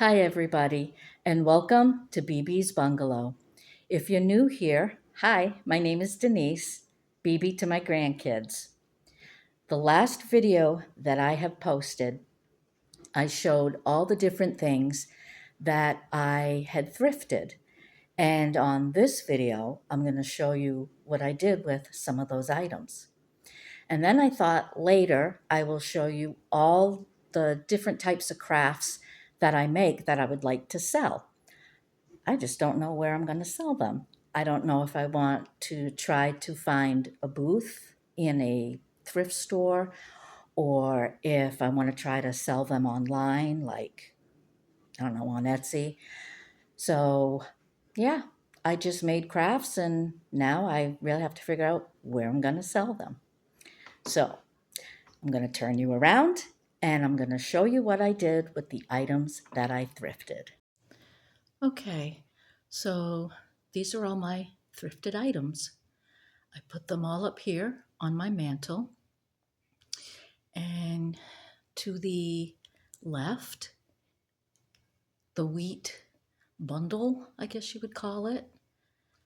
Hi, everybody, and welcome to Bebe's Bungalow. If you're new here, hi, my name is Denise, Bebe to my grandkids. The last video that I have posted, I showed all the different things that I had thrifted. And on this video, I'm going to show you what I did with some of those items. And then I thought later I will show you all the different types of crafts that I make that I would like to sell. I just don't know where I'm going to sell them. I don't know if I want to try to find a booth in a thrift store or if I want to try to sell them online, like, I don't know, on Etsy. So, yeah, I just made crafts and now I really have to figure out where I'm going to sell them. So, I'm going to turn you around and I'm going to show you what I did with the items that I thrifted. Okay, so these are all my thrifted items. I put them all up here on my mantle. And to the left, the wheat bundle, I guess you would call it.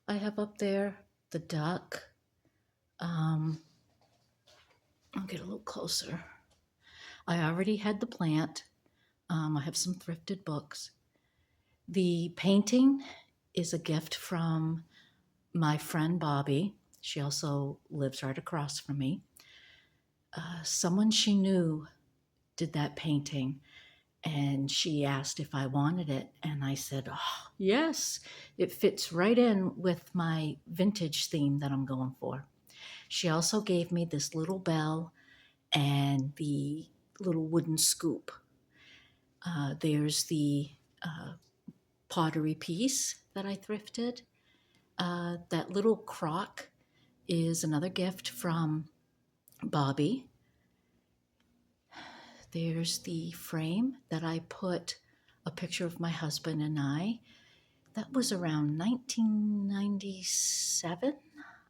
I have up there the duck. I'll get a little closer. I already had the plant. I have some thrifted books. The painting is a gift from my friend Bobby. She also lives right across from me. Someone she knew did that painting and she asked if I wanted it. And I said, oh, yes, it fits right in with my vintage theme that I'm going for. She also gave me this little bell and the little wooden scoop. There's the pottery piece that I thrifted. That little crock is another gift from Bobby. There's the frame that I put a picture of my husband and I. That was around 1997,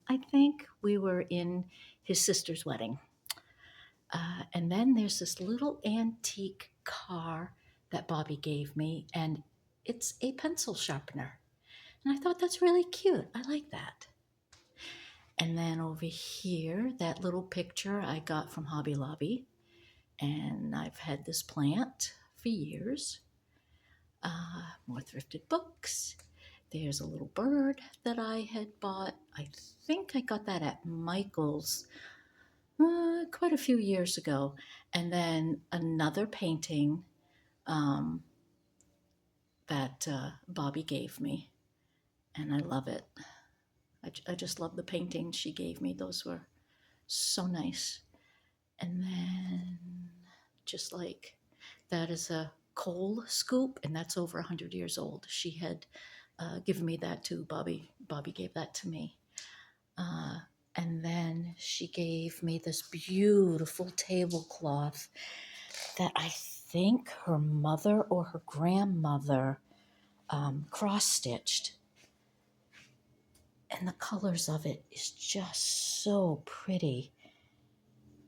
I think. We were in his sister's wedding. And then there's this little antique car that Bobby gave me, and it's a pencil sharpener. And I thought that's really cute. I like that. And then over here, that little picture I got from Hobby Lobby. And I've had this plant for years. More thrifted books. There's a little bird that I had bought. I think I got that at Michael's quite a few years ago. And then another painting that Bobby gave me. And I love it. I just love the paintings she gave me. Those were so nice. And then just like that is a coal scoop, and that's over 100 years old. She had given me that too. Bobby gave that to me. And then she gave me this beautiful tablecloth that I think her mother or her grandmother cross-stitched. And the colors of it is just so pretty.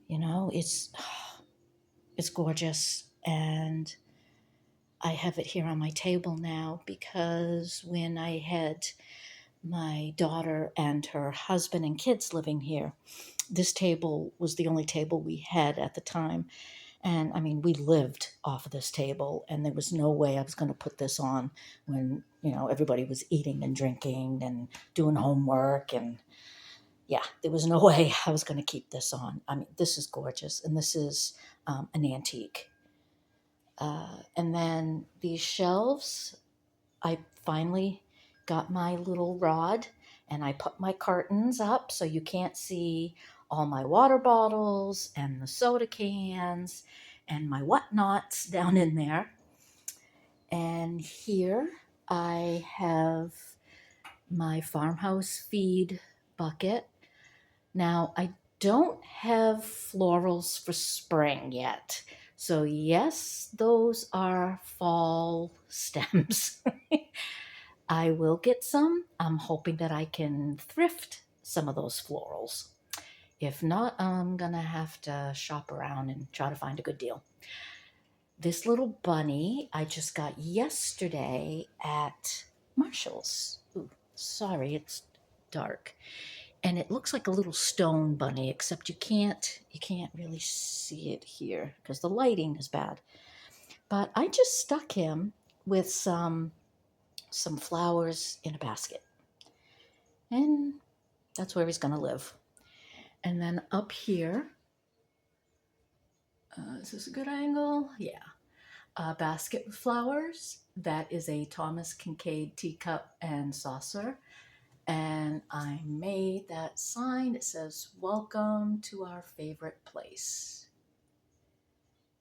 You know, it's gorgeous. And I have it here on my table now because when I had my daughter and her husband and kids living here, this table was the only table we had at the time. And I mean, we lived off of this table, and there was no way I was going to put this on when, everybody was eating and drinking and doing homework. And yeah, there was no way I was going to keep this on. I mean, this is gorgeous, and this is an antique. And then these shelves, I finally got my little rod and I put my curtains up so you can't see all my water bottles and the soda cans and my whatnots down in there. And here I have my farmhouse feed bucket. Now, I don't have florals for spring yet. So, yes, those are fall stems. I will get some. I'm hoping that I can thrift some of those florals. If not, I'm going to have to shop around and try to find a good deal. This little bunny I just got yesterday at Marshall's. Ooh, sorry, it's dark. And it looks like a little stone bunny, except you can't really see it here because the lighting is bad. But I just stuck him with some flowers in a basket. And that's where he's going to live. And then up here, is this a good angle? Yeah. A basket with flowers. That is a Thomas Kincaid teacup and saucer. And I made that sign. It says, "Welcome to our favorite place."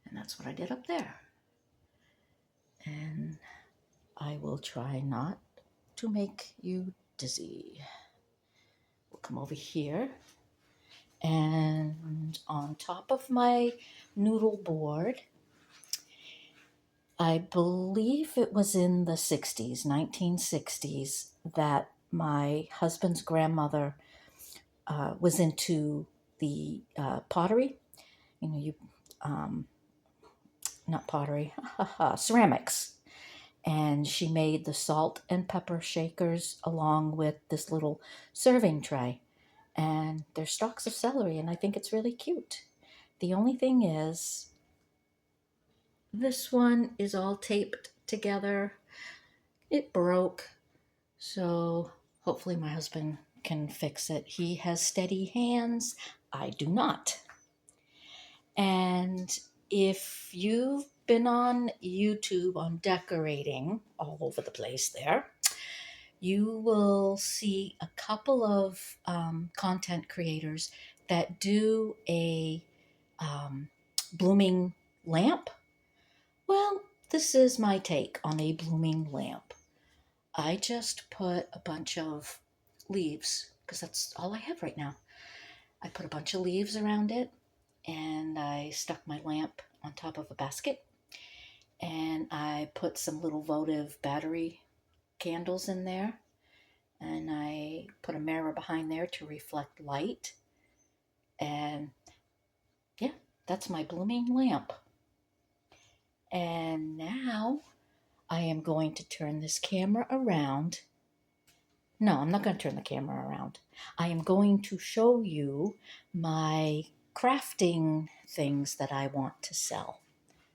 And that's what I did up there. And I will try not to make you dizzy. We'll come over here. And on top of my noodle board, I believe it was in the 60s, 1960s, that my husband's grandmother was into the pottery. You know, um, not pottery, ceramics. And she made the salt and pepper shakers along with this little serving tray. And they're stalks of celery, and I think it's really cute. The only thing is, this one is all taped together. It broke, so hopefully my husband can fix it. He has steady hands. I do not. And if you've been on YouTube on decorating all over the place there, you will see a couple of content creators that do a blooming lamp. Well, this is my take on a blooming lamp. I just put a bunch of leaves, because that's all I have right now. I put a bunch of leaves around it, and I stuck my lamp on top of a basket, and I put some little votive battery candles in there, and I put a mirror behind there to reflect light. And yeah, that's my blooming lamp. And now I am going to turn this camera around. No, I'm not going to turn the camera around. I am going to show you my crafting things that I want to sell.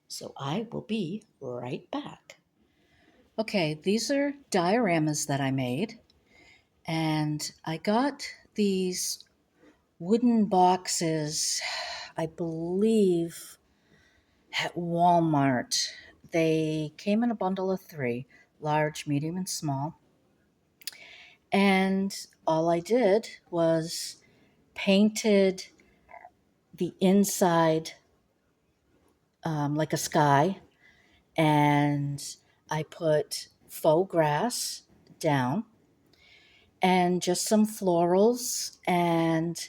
So I will be right back. Okay, these are dioramas that I made. And I got these wooden boxes, I believe, at Walmart. They came in a bundle of 3, large, medium, and small. And all I did was painted the inside like a sky, and I put faux grass down and just some florals and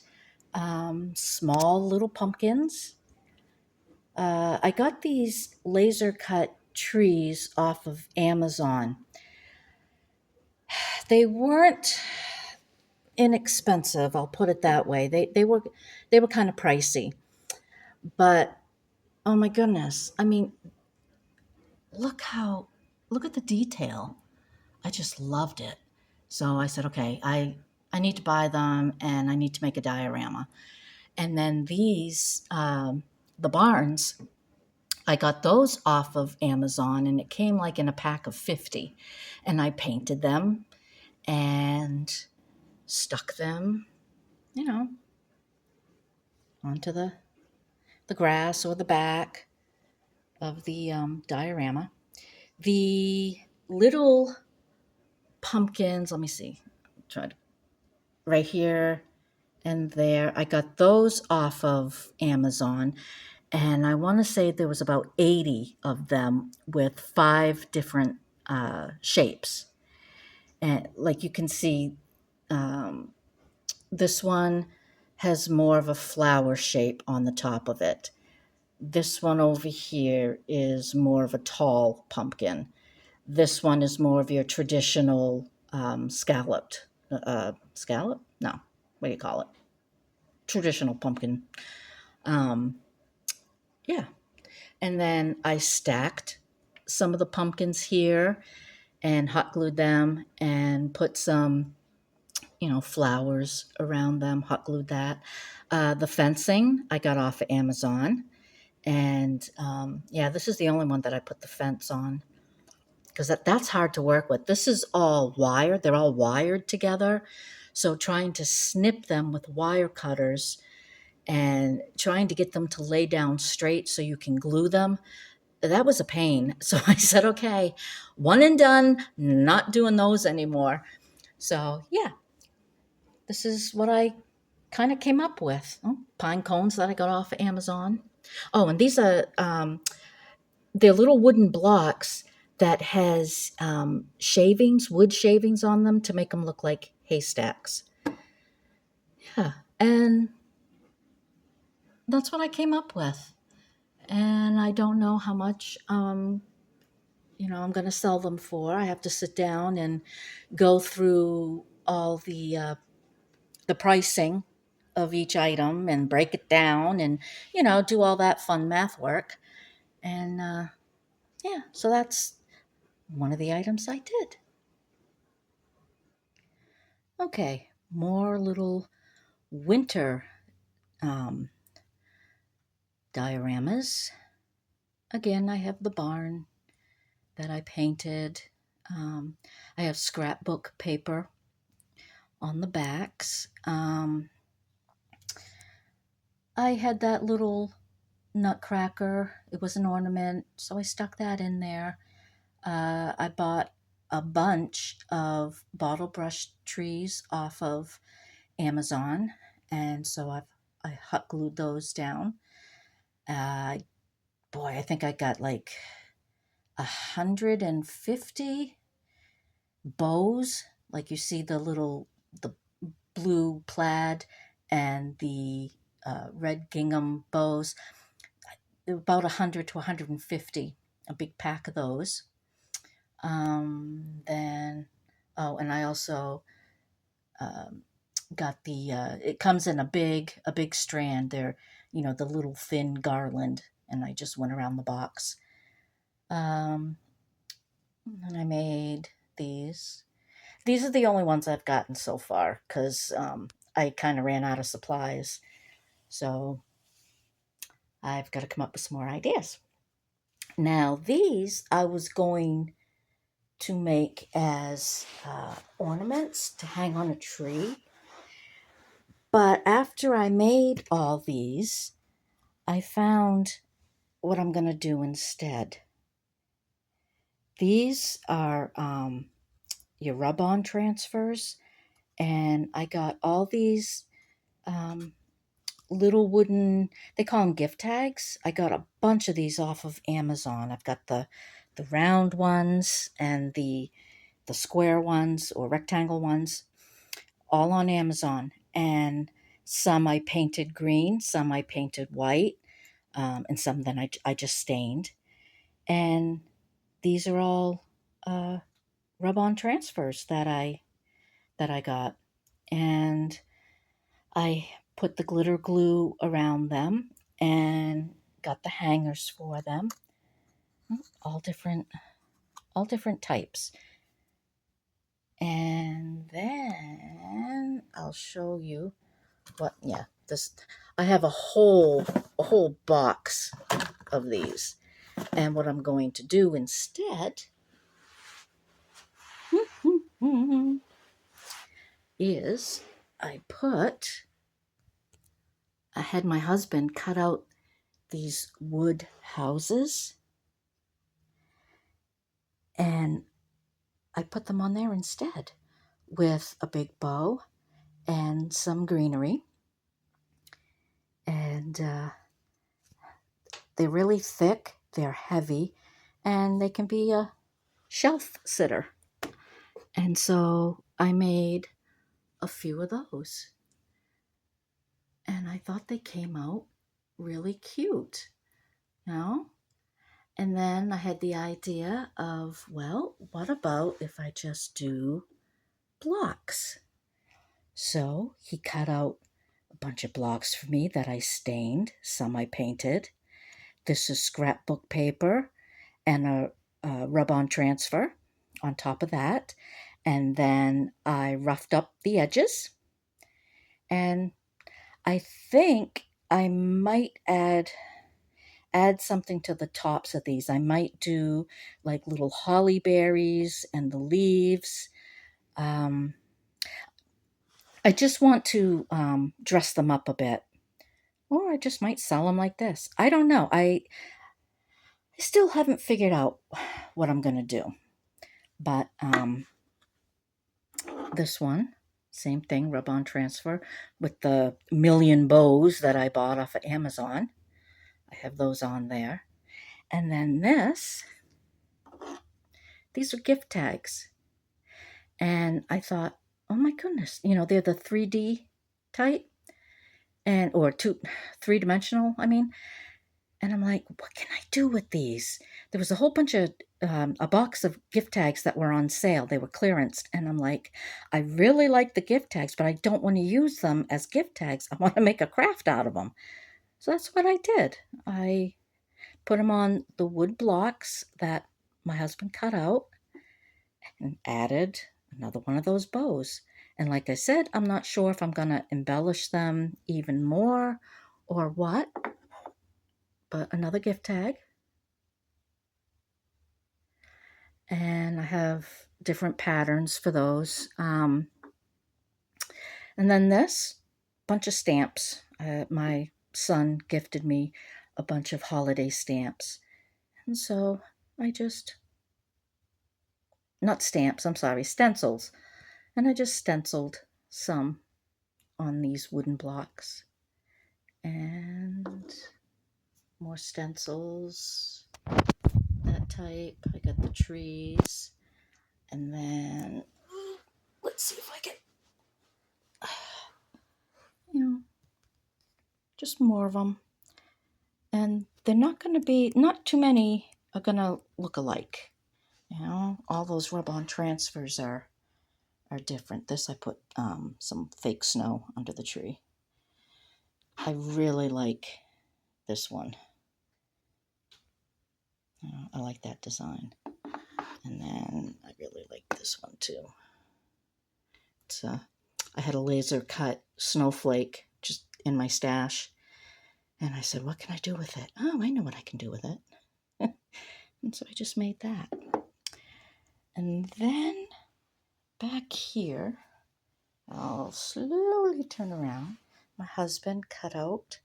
small little pumpkins. I got these laser cut trees off of Amazon. They weren't inexpensive, I'll put it that way. They were kind of pricey, but oh my goodness! I mean, look at the detail. I just loved it. So I said, okay, I need to buy them and I need to make a diorama. And then these the barns, I got those off of Amazon, and it came like in a pack of 50. And I painted them and stuck them, you know, onto the grass or the back of the diorama. The little pumpkins, let me see, try to, right here and there, I got those off of Amazon. And I want to say there was about 80 of them with 5 different shapes. And like you can see, um, this one has more of a flower shape on the top of it. This one over here is more of a tall pumpkin. This one is more of your traditional scalloped. Scallop? No. What do you call it? Traditional pumpkin. Um, yeah. And then I stacked some of the pumpkins here and hot glued them and put some, flowers around them, hot glued that. The fencing I got off of Amazon. And yeah, this is the only one that I put the fence on because that's hard to work with. This is all wired, they're all wired together. So trying to snip them with wire cutters and trying to get them to lay down straight so you can glue them, that was a pain. So I said, okay, one and done, not doing those anymore. So yeah, this is what I kind of came up with. Oh, pine cones that I got off of Amazon. Oh, and these are they're little wooden blocks that has shavings, wood shavings on them to make them look like haystacks. Yeah, and that's what I came up with. And I don't know how much I'm going to sell them for. I have to sit down and go through all the pricing of each item and break it down and do all that fun math work. And yeah, so that's one of the items I did. Okay, more little winter um, dioramas. Again, I have the barn that I painted. I have scrapbook paper on the backs. I had that little nutcracker. It was an ornament, so I stuck that in there. I bought a bunch of bottle brush trees off of Amazon, and so I hot glued those down. Uh, Boy, I think I got like 150 bows. Like you see the blue plaid and the red gingham bows. About 100 to 150, a big pack of those. Then, oh, and I also um, got it comes in a big strand. They're, the little thin garland, and I just went around the box. Um, and I made these. These are the only ones I've gotten so far because I kind of ran out of supplies. So I've got to come up with some more ideas. Now, these I was going to make as ornaments to hang on a tree. But after I made all these, I found what I'm going to do instead. These are your rub on transfers, and I got all these um, little wooden, they call them gift tags. I got a bunch of these off of Amazon. I've got the round ones and the square ones or rectangle ones, all on Amazon. And some I painted green, some I painted white, and some then I just stained. And these are all rub-on transfers that I got. And I put the glitter glue around them and got the hangers for them. All different types. And then I'll show you this I have a whole box of these. And what I'm going to do instead is I had my husband cut out these wood houses and I put them on there instead with a big bow and some greenery. And they're really thick, they're heavy, and they can be a shelf sitter. And so I made a few of those. And I thought they came out really cute, you know? And then I had the idea of, well, what about if I just do blocks? So he cut out a bunch of blocks for me that I stained, some I painted. This is scrapbook paper and a rub-on transfer on top of that. And then I roughed up the edges. And I think I might add something to the tops of these. I might do like little holly berries and the leaves. Um, I just want to dress them up a bit. Or I just might sell them like this. I don't know. I still haven't figured out what I'm going to do. But this one, same thing, rub-on transfer with the million bows that I bought off of Amazon. I have those on there. And then these are gift tags. And I thought, oh my goodness, they're the 3D type or three-dimensional, I mean. And I'm like, what can I do with these? There was a whole bunch of, a box of gift tags that were on sale. They were clearanced. And I'm like, I really like the gift tags, but I don't want to use them as gift tags. I want to make a craft out of them. So that's what I did. I put them on the wood blocks that my husband cut out and added another one of those bows. And like I said, I'm not sure if I'm going to embellish them even more or what, but another gift tag. And I have different patterns for those. And then this bunch of stamps. My son gifted me a bunch of holiday stamps. And so I just, not stamps, I'm sorry, stencils. And I just stenciled some on these wooden blocks. And more stencils, that type. I got the trees. And then, let's see if I can, just more of them. And they're not going to be, not too many are going to look alike. All those rub-on transfers are different. This I put some fake snow under the tree. I really like this one. I like that design. And then I really like this one too. It's I had a laser cut snowflake just in my stash. And I said, what can I do with it? Oh, I know what I can do with it. And so I just made that. And then back here, I'll slowly turn around. My husband cut out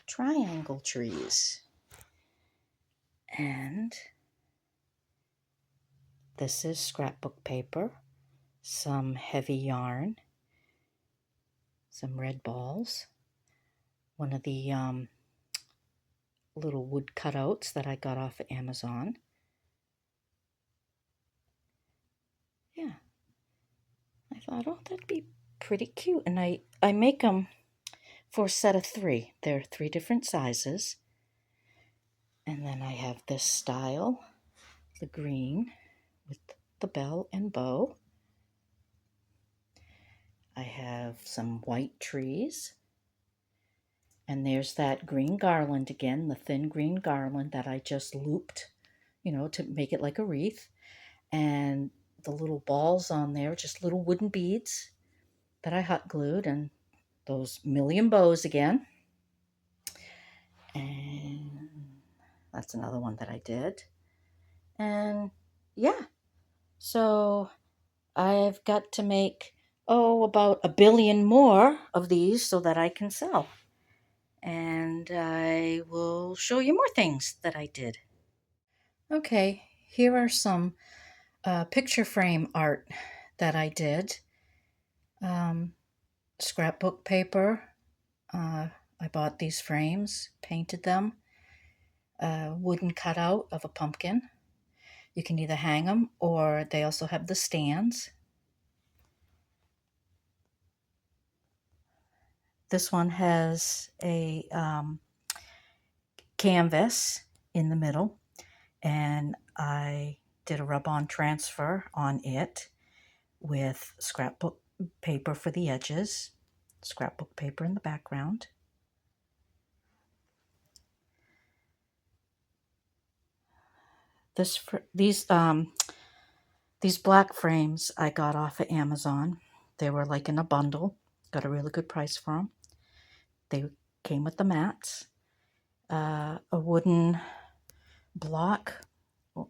triangle trees. And this is scrapbook paper, some heavy yarn, some red balls, one of the little wood cutouts that I got off of Amazon. Yeah. I thought, oh, that'd be pretty cute. And I make them for a set of 3. There are 3 different sizes. And then I have this style, the green with the bell and bow. I have some white trees. And there's that green garland again, the thin green garland that I just looped, to make it like a wreath. And the little balls on there, just little wooden beads that I hot glued, and those million bows again. And that's another one that I did. And yeah, so I've got to make, about 1 billion more of these so that I can sell. And I will show you more things that I did. Okay, here are some picture frame art that I did. Scrapbook paper. I bought these frames, painted them. A wooden cutout of a pumpkin. You can either hang them or they also have the stands. This one has a canvas in the middle, and I did a rub-on transfer on it with scrapbook paper for the edges, scrapbook paper in the background. These black frames I got off of Amazon. They were like in a bundle. Got a really good price for them. They came with the mats, a wooden block,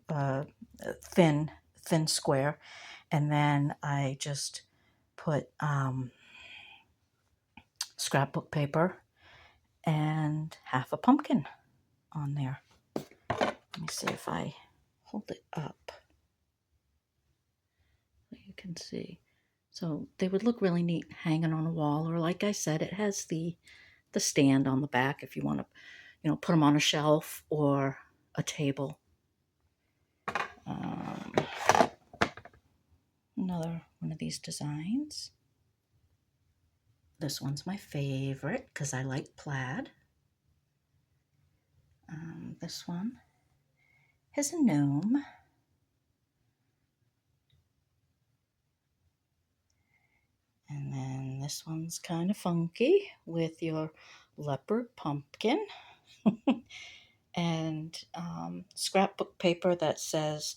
uh, thin square, and then I just put scrapbook paper and half a pumpkin on there. Let me see if I hold it up so you can see. So they would look really neat hanging on a wall, or like I said, it has the stand on the back if you want to, put them on a shelf or a table. Um, Another one of these designs. This one's my favorite because I like plaid. This one has a gnome. And then this one's kind of funky with your leopard pumpkin. And scrapbook paper that says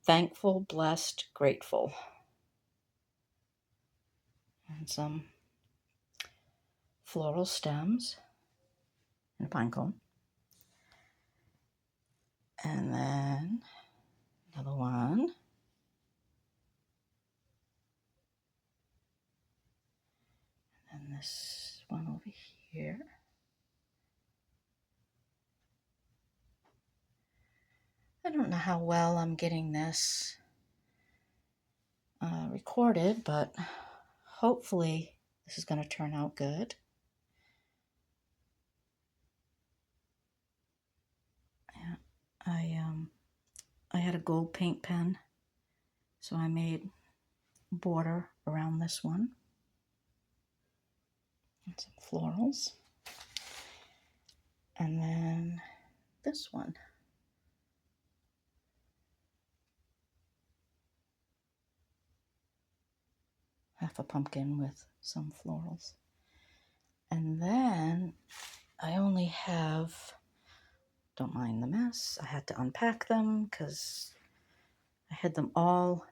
thankful, blessed, grateful. And some floral stems and a pine cone. And then another one. And this one over here. I don't know how well I'm getting this recorded, but hopefully this is going to turn out good. Yeah, I had a gold paint pen, so I made a border around this one and some florals, and then this one. Half a pumpkin with some florals. And then I only have, don't mind the mess, I had to unpack them because I had them all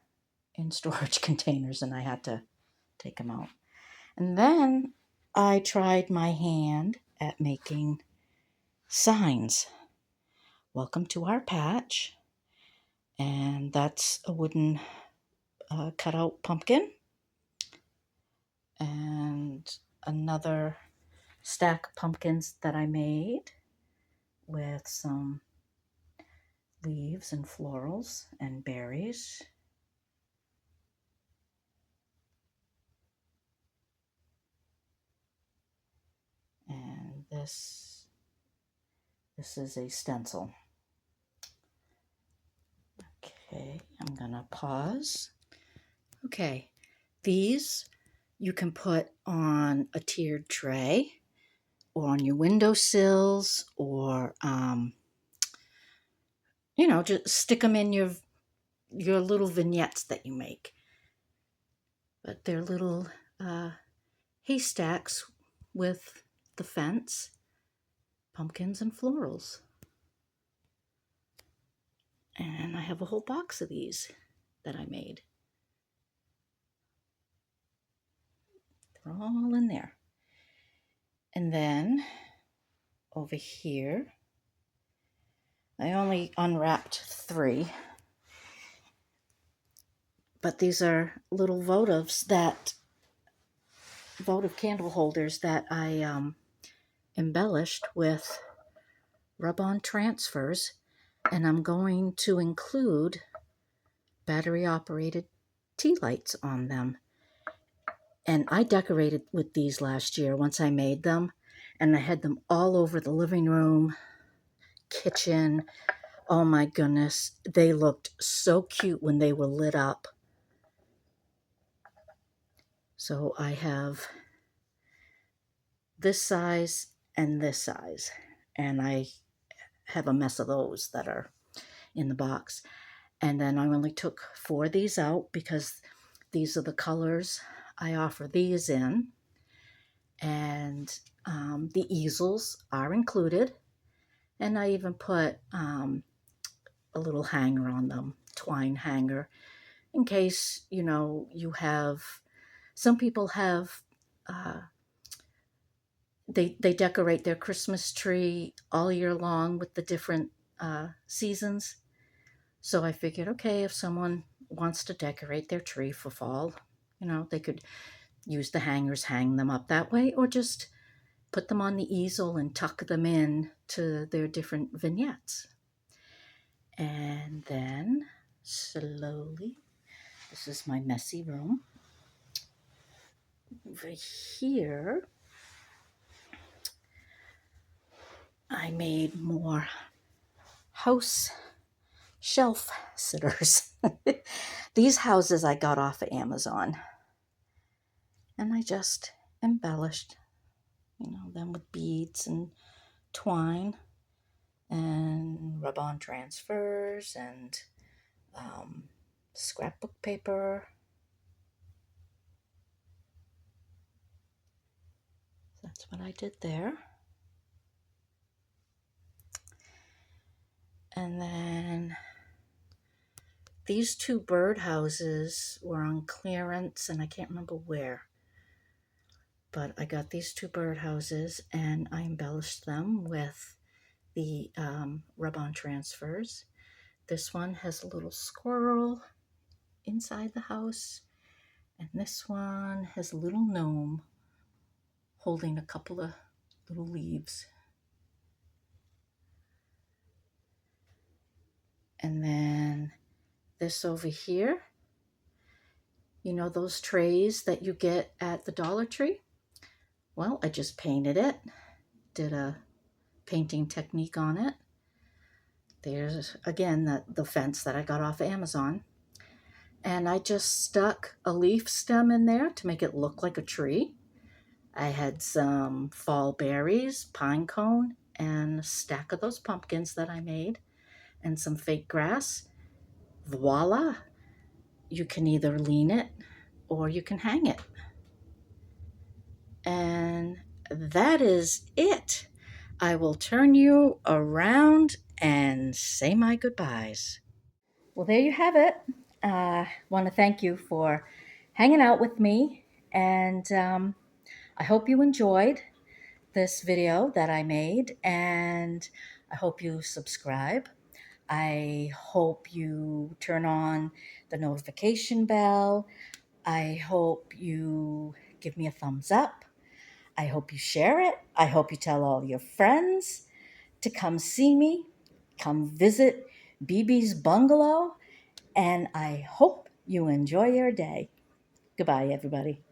in storage containers and I had to take them out. And then I tried my hand at making signs. Welcome to our patch. And that's a wooden cutout pumpkin. And another stack of pumpkins that I made with some leaves and florals and berries. And this is a stencil. Okay, I'm gonna pause. Okay, these you can put on a tiered tray or on your windowsills, or just stick them in your little vignettes that you make. But they're little haystacks with the fence, pumpkins and florals. And I have a whole box of these that I made. They're all in there. And then over here, I only unwrapped 3. But these are little votive candle holders that I embellished with rub-on transfers. And I'm going to include battery-operated tea lights on them. And I decorated with these last year once I made them. And I had them all over the living room, kitchen. Oh my goodness. They looked so cute when they were lit up. So I have this size and this size. And I have a mess of those that are in the box. And then I only took 4 of these out because these are the colors I offer these in. And the easels are included. And I even put a little hanger on them, twine hanger, in case, you have, some people have, uh, they decorate their Christmas tree all year long with the different seasons. So I figured, okay, if someone wants to decorate their tree for fall, they could use the hangers, hang them up that way, or just put them on the easel and tuck them in to their different vignettes. And then slowly, this is my messy room. Over here, I made more house shelf sitters. These houses I got off of Amazon, and I just embellished, them with beads and twine and rub-on transfers and scrapbook paper. That's what I did there. And then these two birdhouses were on clearance, and I can't remember where. But I got these two birdhouses, and I embellished them with the rub-on transfers. This one has a little squirrel inside the house, and this one has a little gnome holding a couple of little leaves. And then this over here, those trays that you get at the Dollar Tree? Well, I just painted it, did a painting technique on it. There's, again, the fence that I got off of Amazon. And I just stuck a leaf stem in there to make it look like a tree. I had some fall berries, pine cone, and a stack of those pumpkins that I made, and some fake grass. Voila! You can either lean it or you can hang it. And that is it. I will turn you around and say my goodbyes. Well, there you have it. I want to thank you for hanging out with me, and I hope you enjoyed this video that I made, and I hope you subscribe. I hope you turn on the notification bell. I hope you give me a thumbs up. I hope you share it. I hope you tell all your friends to come see me, come visit Bebe's Bungalow, and I hope you enjoy your day. Goodbye, everybody.